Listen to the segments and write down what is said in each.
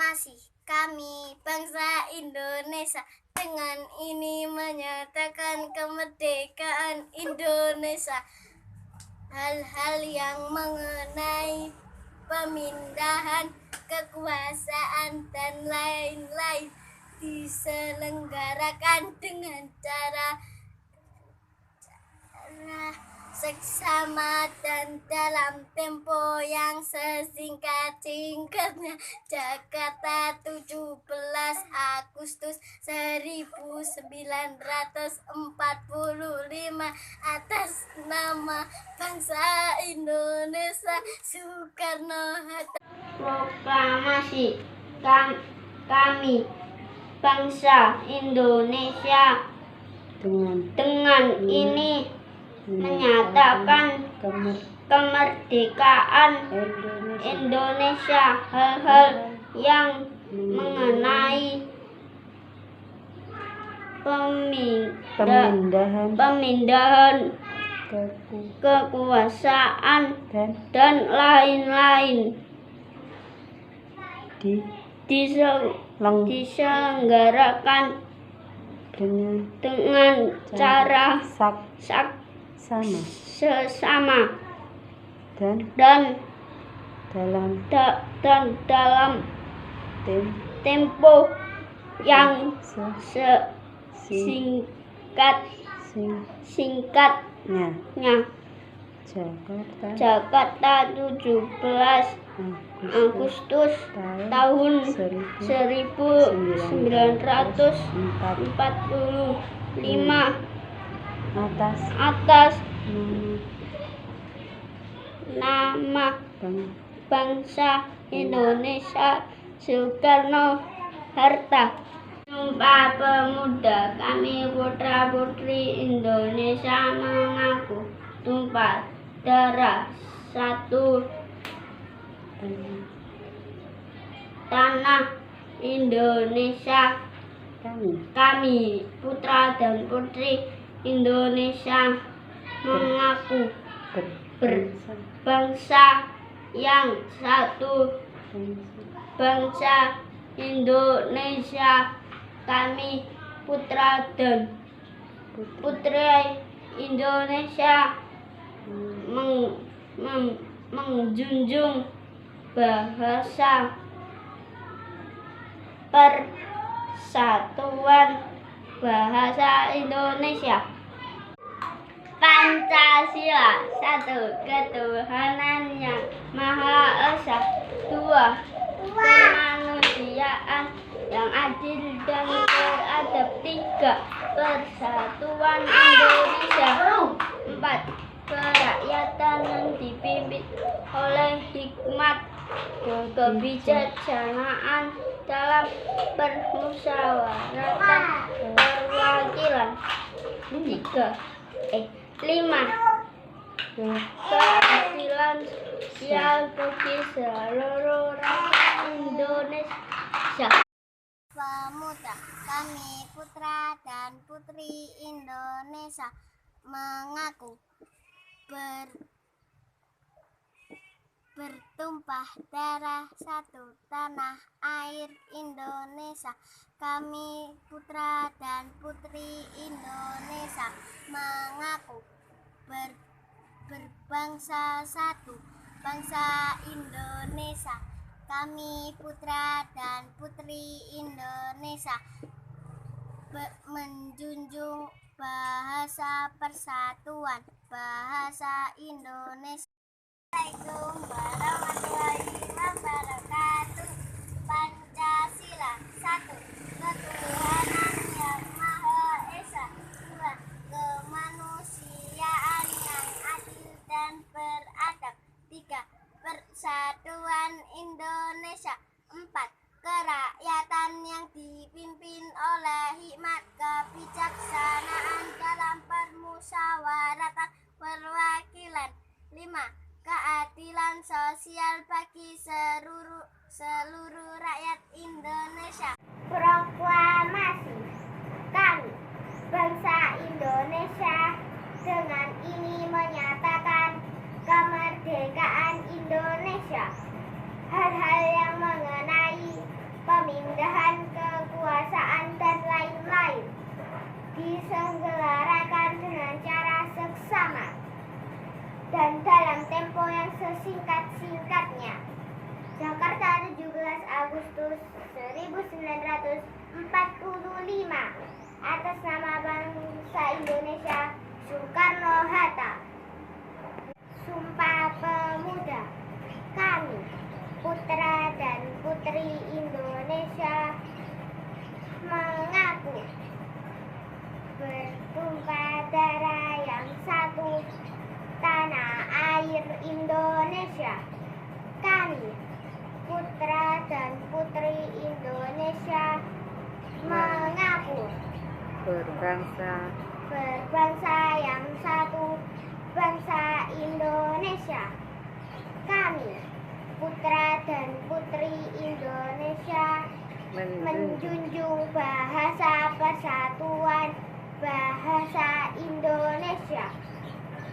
Proklamasi kami bangsa Indonesia dengan ini menyatakan kemerdekaan Indonesia. Hal-hal yang mengenai pemindahan kekuasaan dan lain-lain diselenggarakan dengan cara seksama dan dalam tempo yang sesingkat-singkatnya. Jakarta 17 Agustus 1945 atas nama bangsa Indonesia Soekarno-Hatta. Proklamasi kami bangsa Indonesia dengan ini menyatakan kemerdekaan Indonesia. Hal-hal yang mengenai pemindahan kekuasaan dan lain-lain diselenggarakan dengan cara sesama dan dalam tempo yang singkatnya. Jakarta 17 Agustus tahun 1945 atas nama bangsa Indonesia Soekarno-Hatta. Sumpah Pemuda kami putra-putri Indonesia mengaku tumpah darah satu tanah Indonesia. Kami putra dan putri Indonesia mengaku berbangsa yang satu, bangsa Indonesia. Kami putra dan putri Indonesia menjunjung bahasa persatuan bahasa Indonesia. Pancasila, 1. Ketuhanan yang Maha Esa. 2. Kemanusiaan yang adil dan beradab. 3. Persatuan Indonesia. 4. Kerakyatan yang dipimpin oleh hikmat kebijaksanaan dalam permusyawaratan perwakilan. 5. Keadilan sosial bagi seluruh rakyat Indonesia. Pemuda kami putra dan putri Indonesia mengaku bertumpah darah satu tanah air Indonesia. Kami putra dan putri Indonesia mengaku berbangsa satu, bangsa Indonesia. Kami putra dan putri Indonesia menjunjung bahasa persatuan bahasa Indonesia. Assalamualaikum warahmatullahi wabarakatuh. Pancasila, 1. Ketuhanan yang Maha Esa. 2. Kemanusiaan yang adil dan beradab. 3. Persatuan Indonesia. 4. Kerakyatan yang dipimpin oleh hikmat kebijaksanaan dalam permusyawaratan perwakilan. 5. Keadilan sosial bagi seluruh rakyat Indonesia. Proklamasi kami bangsa Indonesia dengan ini menyatakan kemerdekaan Indonesia. Hal-hal yang mengenai Agustus 1945 atas nama bangsa Indonesia Soekarno-Hatta. Sumpah Pemuda. Kami, putra dan putri Indonesia, mengaku bertumpah darah yang satu, tanah air Indonesia. Kami, putra dan putri Indonesia, mengaku berbangsa yang satu, bangsa Indonesia. Kami, putra dan putri Indonesia, menjunjung bahasa persatuan bahasa Indonesia.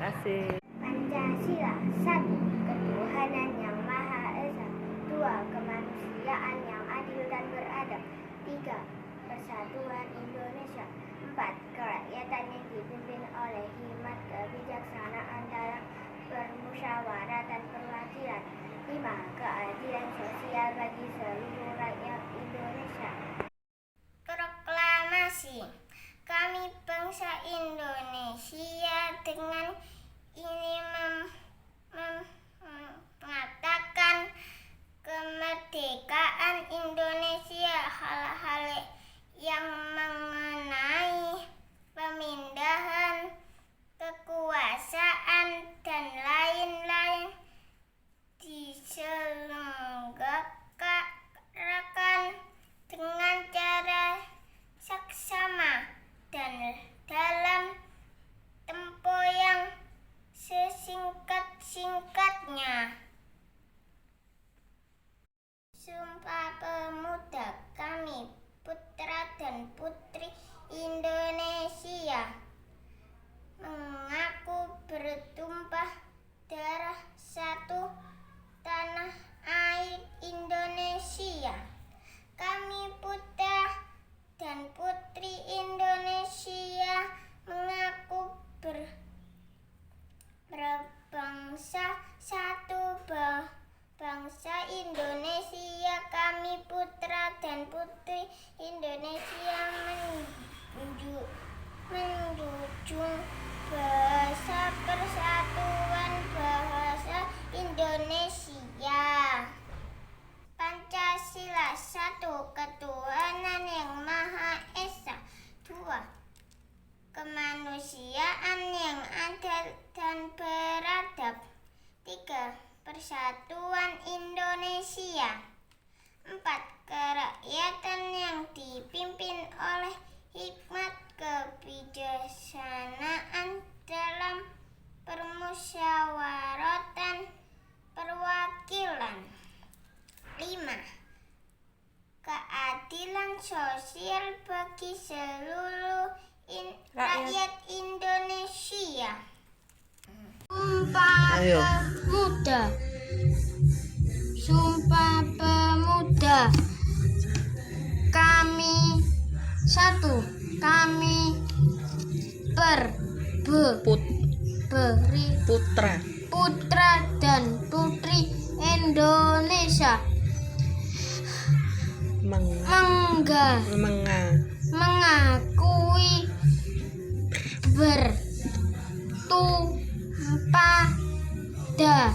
Kasih. Pancasila. 1. Ketuhanan yang Maha Esa. 2. Kemanusiaan yang adil dan beradab. 3. Persatuan Indonesia. 4. Kerakyatan yang dipimpin oleh hikmat kebijaksanaan dalam permusyawaratan perwakilan. 5. Keadilan sosial bagi seluruh rakyat Indonesia. Proklamasi. Kami bangsa Indonesia dengan ini mengatakan kemerdekaan Indonesia, hal-hal yang mengenai pemindahan kekuasaan dan lain-lain diselenggarakan dengan cara saksama dan dalam tempo yang sesingkat-singkatnya. Sumpah Pemuda. Kami, putra dan putri Indonesia, mengaku bertumpah darah satu, tanah air Indonesia. Kami, putra dan putri Indonesia, mengaku berbangsa satu, bangsa Indonesia. Kami, putra dan putri Indonesia, menjunjung bahasa persatuan bahasa Indonesia. Pancasila. 1. Ketuhanan yang Maha Esa. 2. Kemanusiaan yang adil dan beradab. 3. Persatuan Indonesia. 4. Kerakyatan yang dipimpin oleh hikmat kebijaksanaan dalam permusyawaratan perwakilan. 5. Keadilan sosial bagi seluruh rakyat Indonesia. Sumpah Pemuda. Sumpah Pemuda. Kami, 1. Kami putra dan putri Indonesia, mengakui bertumpah darah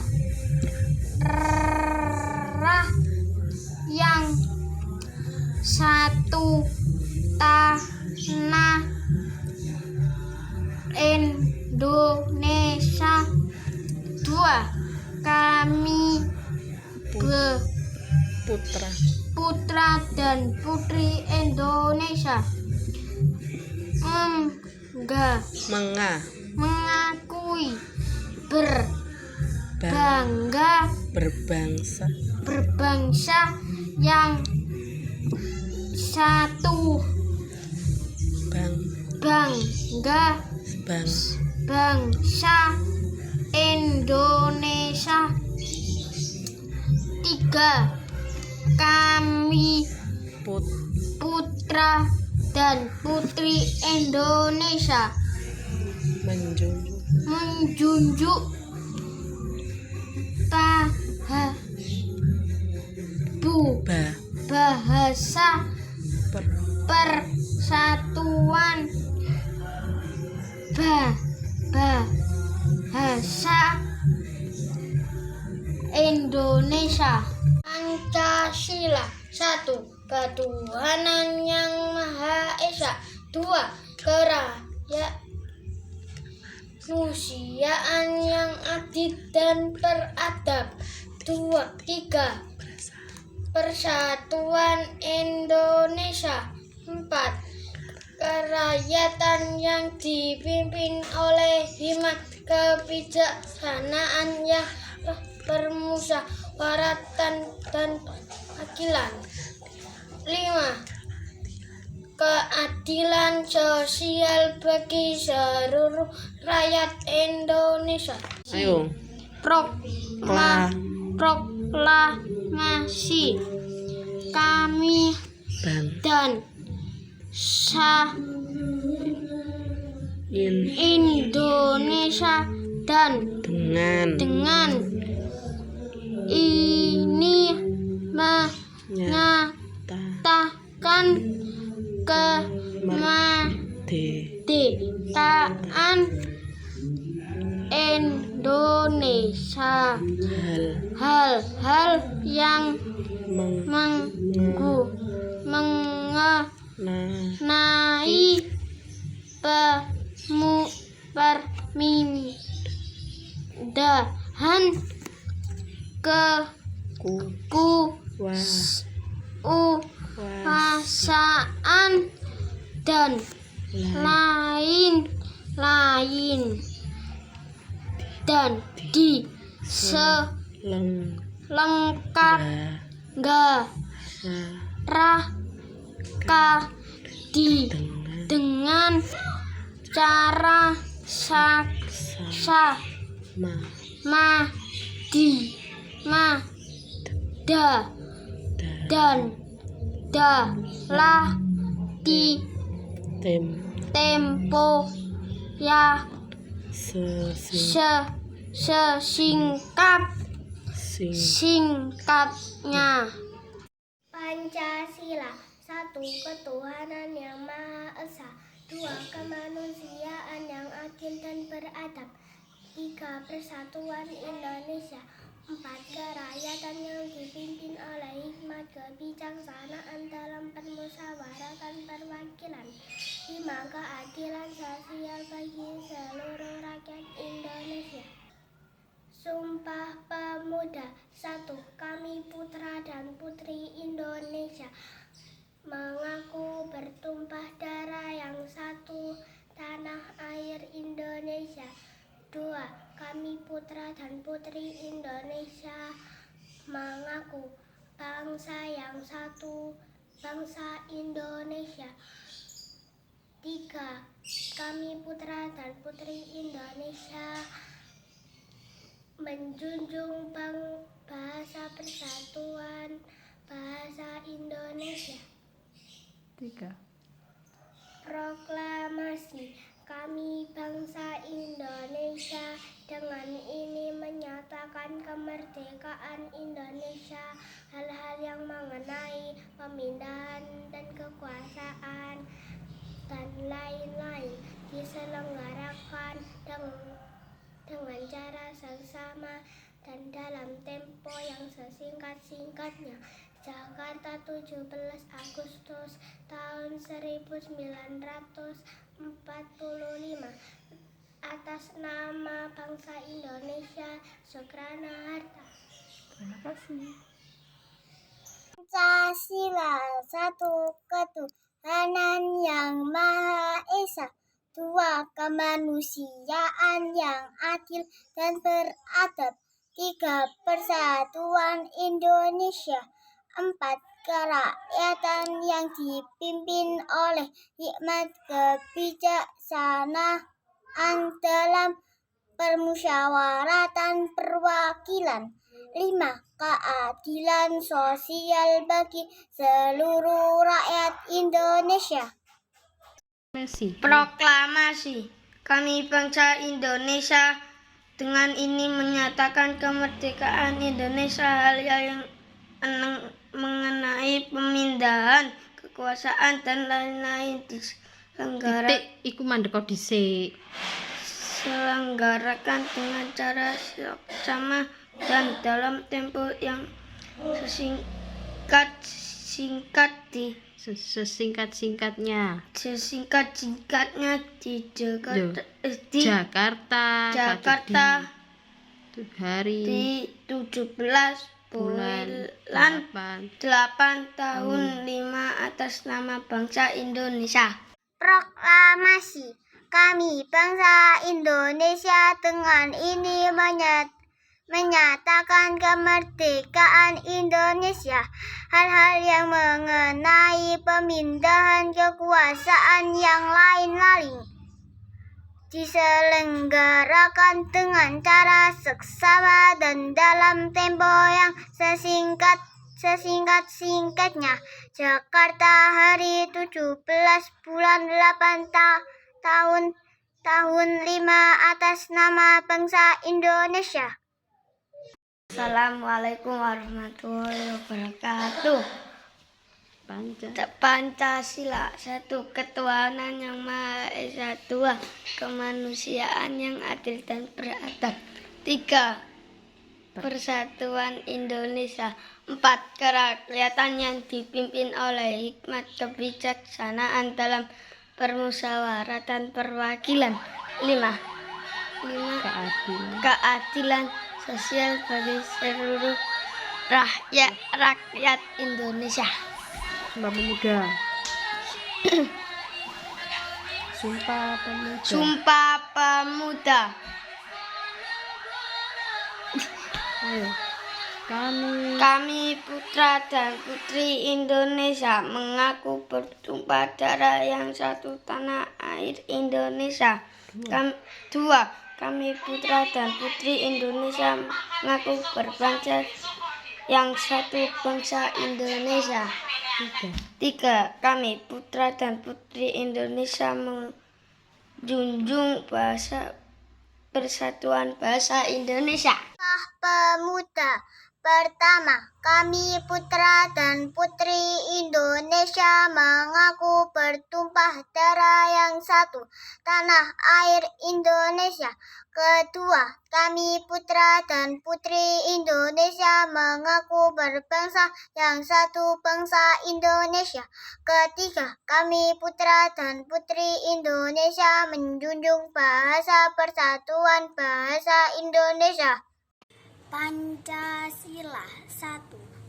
yang satu, tanah Indonesia. 2. Kami putra dan putri Indonesia, mengakui berbangsa yang satu, bangsa Indonesia. 3. Kami putra dan putri Indonesia, menjunjung bahasa persatuan bahasa Indonesia. Pancasila. 1. Ketuhanan yang Maha Esa. 2. Kemanusiaan yang adil dan beradab. 3. Persatuan Indonesia. 4. Kerakyatan yang dipimpin oleh hikmat kebijaksanaan yang bermusyawaratan dan keadilan. 5. Keadilan sosial bagi seluruh rakyat Indonesia. Ayo. Proklamasi kami dan Indonesia dan dengan ini menyatakan kemerdekaan Indonesia. Hal-hal yang mengenai permindahan kekuasaan dan lain-lain dan dengan cara sah dan dalam tempo ya sesingkatnya. Pancasila. 1. Ketuhanan yang Maha Esa. 2. Kemanusiaan yang adil dan beradab. 3. Persatuan Indonesia. 4. Kerakyatan yang dipimpin oleh hikmat kebijaksanaan dalam permusyawaratan perwakilan. 5. Keadilan sosial bagi seluruh rakyat Indonesia. Sumpah Pemuda. 1. Kami putra dan putri Indonesia mengaku bertumpah darah yang satu, tanah air Indonesia. 2. Kami putra dan putri Indonesia mengaku bangsa yang satu, bangsa Indonesia. 3. Kami putra dan putri Indonesia menjunjung bahasa persatuan bahasa Indonesia. 3. Proklamasi kami bangsa Indonesia dengan ini menyatakan kemerdekaan Indonesia. Hal-hal yang mengenai pemindahan dan kekuasaan dan lain-lain diselenggarakan dengan cara seksama dan dalam tempo yang sesingkat-singkatnya. Jakarta, 17 Agustus tahun 1945. Atas nama bangsa Indonesia, Soekarno Hatta. Terima kasih. Pancasila. 1. Ketuhanan yang Maha Esa. 2. Kemanusiaan yang adil dan beradab. 3. Persatuan Indonesia. 4. Kerakyatan yang dipimpin oleh hikmat kebijaksanaan dalam permusyawaratan perwakilan. 5. Keadilan sosial bagi seluruh rakyat Indonesia. Proklamasi kami bangsa Indonesia dengan ini menyatakan kemerdekaan Indonesia. Hal yang mengenai mengenai pemindahan kekuasaan dan lain-lain Iku mandek kok dhisik. diselenggarakan dengan cara sama dan dalam tempo yang Sesingkat-singkatnya sesingkat-singkatnya di Jakarta di hari di 17 bulan 8 tahun 5 atas nama bangsa Indonesia. Proklamasi. Kami bangsa Indonesia dengan ini menyatakan kemerdekaan Indonesia. Hal-hal yang mengenai pemindahan kekuasaan yang lain-lain diselenggarakan dengan cara seksama dan dalam tempo yang sesingkat-singkatnya. Jakarta hari 17 bulan 8 tahun 5 atas nama bangsa Indonesia. Assalamualaikum warahmatullahi wabarakatuh. Pancasila, 1. Ketuhanan yang Maha Esa. 2. Kemanusiaan yang adil dan beradab. 3. Persatuan Indonesia. 4. Kerakyatan yang dipimpin oleh hikmat kebijaksanaan dalam permusyawaratan perwakilan. 5. Keadilan sosial bagi seluruh rakyat Indonesia. Sumpah Pemuda. Sumpah Pemuda. Ayo. Kami putra dan putri Indonesia mengaku bertumpah darah yang satu tanah air Indonesia. 2. Kami putra dan putri Indonesia mengaku berbangsa yang satu bangsa Indonesia. 3. Kami putra dan putri Indonesia menjunjung persatuan bahasa Indonesia. Pemuda. Pertama, kami putra dan putri Indonesia mengaku bertumpah darah yang satu, tanah air Indonesia. Kedua, kami putra dan putri Indonesia mengaku berbangsa yang satu bangsa Indonesia. Ketiga, kami putra dan putri Indonesia menjunjung persatuan bahasa Indonesia. Pancasila. 1.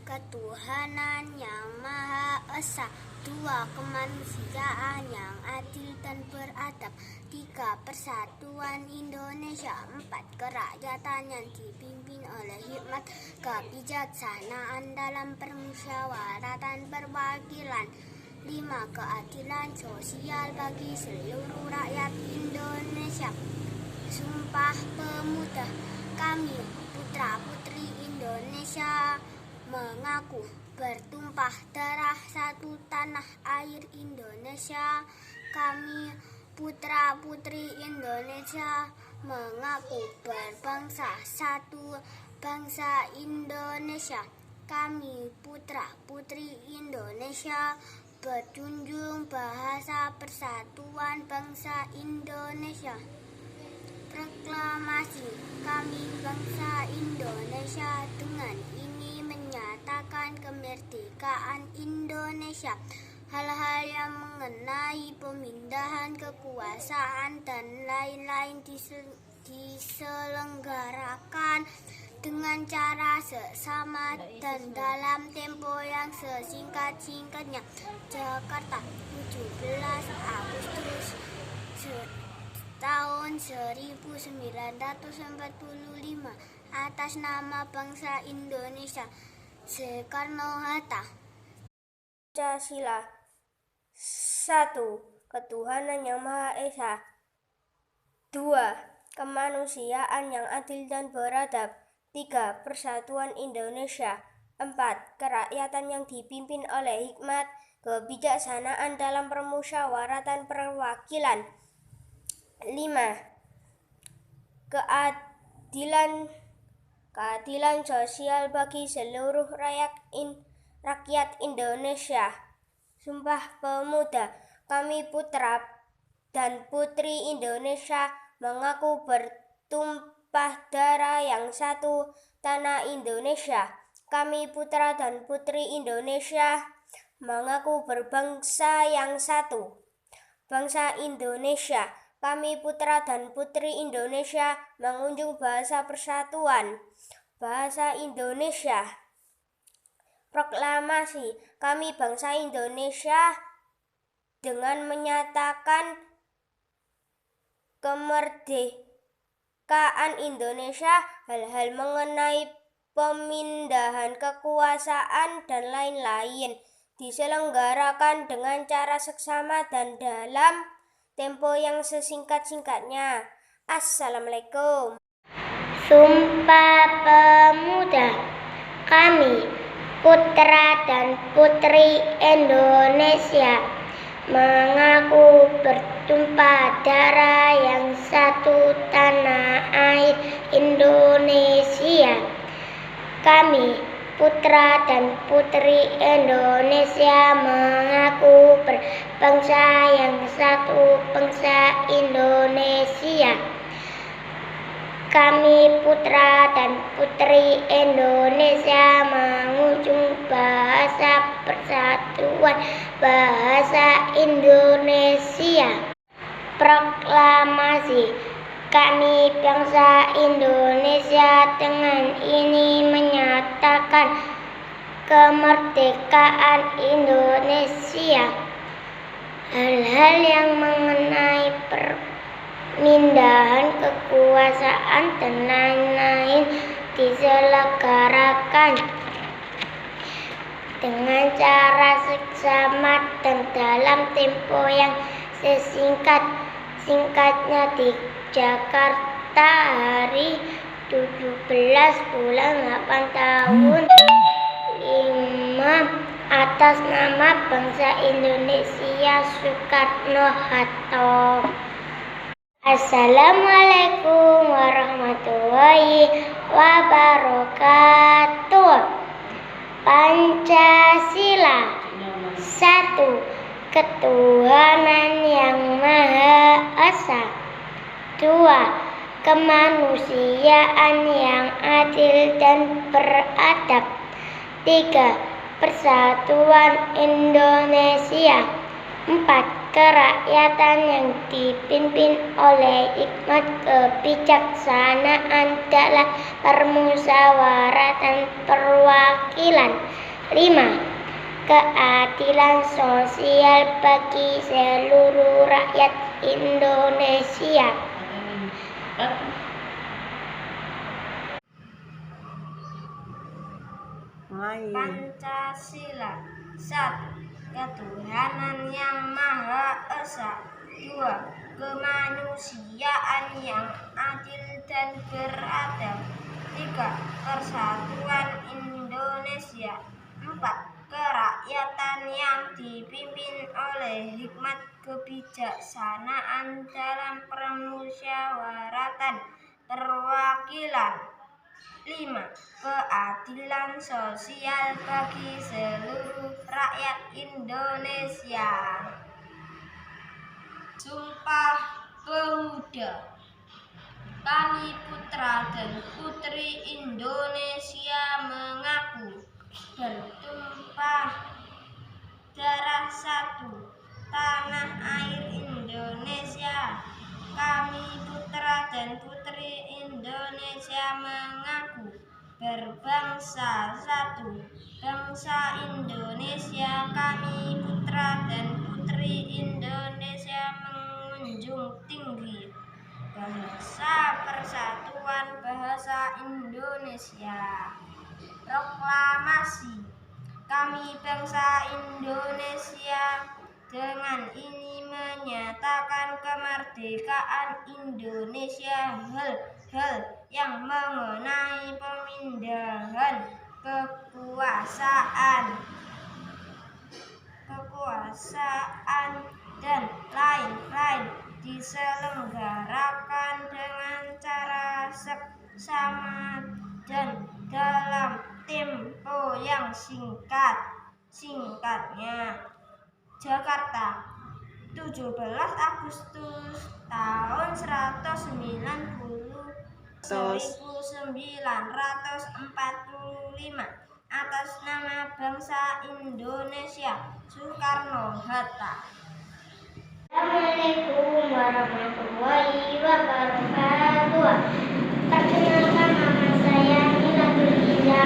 Ketuhanan yang Maha Esa. 2. Kemanusiaan yang adil dan beradab. 3. Persatuan Indonesia. 4. Kerakyatan yang dipimpin oleh hikmat kebijaksanaan dalam permusyawaratan perwakilan. 5. Keadilan sosial bagi seluruh rakyat Indonesia. Sumpah Pemuda. Kami putra-putri Indonesia mengaku bertumpah darah satu tanah air Indonesia. Kami putra-putri Indonesia mengaku berbangsa satu bangsa Indonesia. Kami putra-putri Indonesia berjunjung bahasa persatuan bangsa Indonesia. Proklamasi. Kami bangsa Indonesia dengan ini menyatakan kemerdekaan Indonesia. Hal-hal yang mengenai pemindahan kekuasaan dan lain-lain diselenggarakan dengan cara seksama dan dalam tempo yang sesingkat-singkatnya. Jakarta, 17 Agustus tahun 1945 atas nama bangsa Indonesia. Soekarno-Hatta. Pancasila. 1. Ketuhanan yang Maha Esa. 2. Kemanusiaan yang adil dan beradab. 3. Persatuan Indonesia. 4. Kerakyatan yang dipimpin oleh hikmat kebijaksanaan dalam permusyawaratan perwakilan. 5. Keadilan sosial bagi seluruh rakyat Indonesia. Sumpah Pemuda, kami putra dan putri Indonesia mengaku bertumpah darah yang satu, tanah Indonesia. Kami putra dan putri Indonesia mengaku berbangsa yang satu, bangsa Indonesia. Kami putra dan putri Indonesia mengunjung bahasa persatuan, bahasa Indonesia. Proklamasi, kami bangsa Indonesia dengan menyatakan kemerdekaan Indonesia, hal-hal mengenai pemindahan kekuasaan dan lain-lain diselenggarakan dengan cara seksama dan dalam tempo yang sesingkat-singkatnya. Assalamualaikum. Sumpah Pemuda, kami putra dan putri Indonesia mengaku bertumpah darah yang satu, tanah air Indonesia. Kami putra dan putri Indonesia mengaku berbangsa yang satu, bangsa Indonesia. Kami putra dan putri Indonesia mengunjung bahasa persatuan, bahasa Indonesia. Proklamasi, kami bangsa Indonesia dengan ini menyatakan kemerdekaan Indonesia. Hal-hal yang mengenai pemindahan kekuasaan dan lain-lain diselenggarakan dengan cara seksama dan dalam tempo yang sesingkat-singkatnya di Jakarta hari 17 bulan 8 tahun 5 atas nama bangsa Indonesia Soekarno-Hatta. Assalamualaikum warahmatullahi wabarakatuh. Pancasila. 1. Ketuhanan yang Maha Esa. 2. Kemanusiaan yang adil dan beradab. 3. Persatuan Indonesia. 4. Kerakyatan yang dipimpin oleh hikmat kebijaksanaan dalam permusyawaratan perwakilan. 5. Keadilan sosial bagi seluruh rakyat Indonesia. Pancasila. 1. Ketuhanan yang Maha Esa. 2. Kemanusiaan yang adil dan beradab. 3. Persatuan Indonesia. 4. Kerakyatan yang dipimpin oleh hikmat kebijaksanaan dalam permusyawaratan perwakilan. 5. Keadilan sosial bagi seluruh rakyat Indonesia. Sumpah Pemuda, kami putra dan putri Indonesia mengaku bertumpah darah satu, tanah air Indonesia. Kami putra dan putri Indonesia mengaku berbangsa satu, bangsa Indonesia. Kami putra dan putri Indonesia menjunjung tinggi bahasa persatuan, bahasa Indonesia. Proklamasi, kami bangsa Indonesia dengan ini menyatakan kemerdekaan Indonesia. Hal-hal yang mengenai pemindahan kekuasaan dan lain-lain diselenggarakan dengan cara seksama dan dalam tempo yang singkatnya. Jakarta, 17 Agustus tahun 1945 atas nama bangsa Indonesia, Soekarno-Hatta. Assalamualaikum warahmatullahi wabarakatuh. Perkenalkan nama saya Milatul Iza